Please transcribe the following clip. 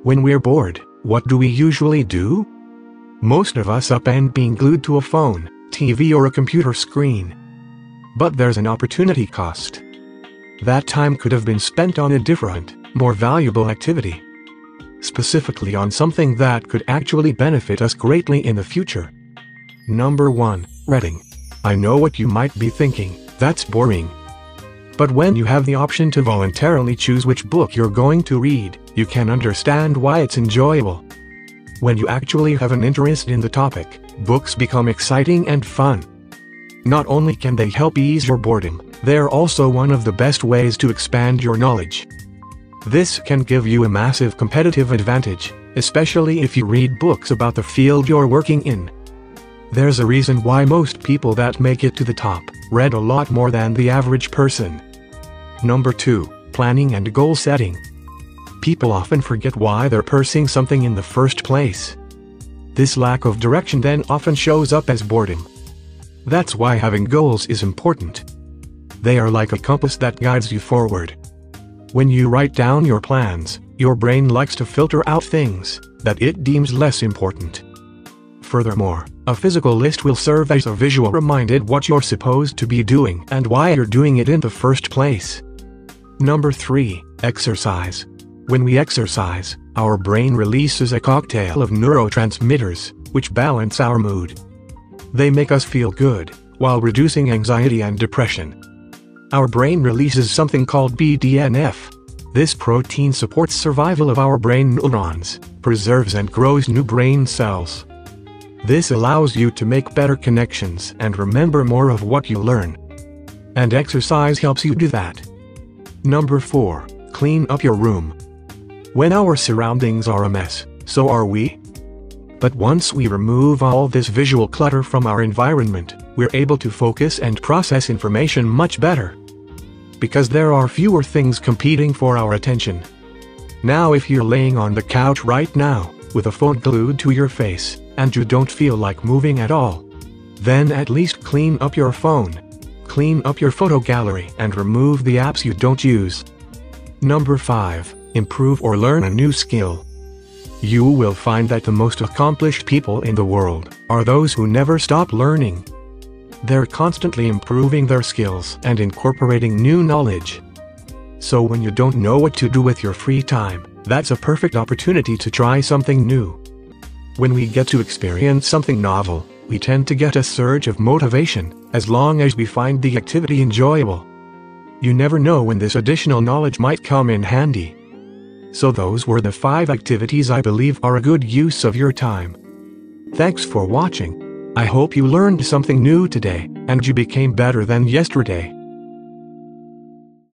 When we're bored, what do we usually do? Most of us up and being glued to a phone, TV or a computer screen. But there's an opportunity cost. That time could have been spent on a different, more valuable activity. Specifically on something that could actually benefit us greatly in the future. Number 1. Reading. I know what you might be thinking, that's boring. But when you have the option to voluntarily choose which book you're going to read, you can understand why it's enjoyable. When you actually have an interest in the topic, books become exciting and fun. Not only can they help ease your boredom, they're also one of the best ways to expand your knowledge. This can give you a massive competitive advantage, especially if you read books about the field you're working in. There's a reason why most people that make it to the top read a lot more than the average person. Number 2. Planning and goal setting. People often forget why they're pursuing something in the first place. This lack of direction then often shows up as boredom. That's why having goals is important. They are like a compass that guides you forward. When you write down your plans, your brain likes to filter out things that it deems less important. Furthermore, a physical list will serve as a visual reminder of what you're supposed to be doing and why you're doing it in the first place. Number 3. Exercise. When we exercise, our brain releases a cocktail of neurotransmitters, which balance our mood. They make us feel good, while reducing anxiety and depression. Our brain releases something called BDNF. This protein supports survival of our brain neurons, preserves and grows new brain cells. This allows you to make better connections and remember more of what you learn. And exercise helps you do that. Number 4. Clean up your room. When our surroundings are a mess, so are we. But once we remove all this visual clutter from our environment, we're able to focus and process information much better. Because there are fewer things competing for our attention. Now if you're laying on the couch right now, with a phone glued to your face, and you don't feel like moving at all, then at least clean up your phone. Clean up your photo gallery and remove the apps you don't use. Number 5. Improve or learn a new skill. You will find that the most accomplished people in the world are those who never stop learning. They're constantly improving their skills and incorporating new knowledge. So when you don't know what to do with your free time, that's a perfect opportunity to try something new. When we get to experience something novel, we tend to get a surge of motivation, as long as we find the activity enjoyable. You never know when this additional knowledge might come in handy. So those were the 5 activities I believe are a good use of your time. Thanks for watching. I hope you learned something new today, and you became better than yesterday.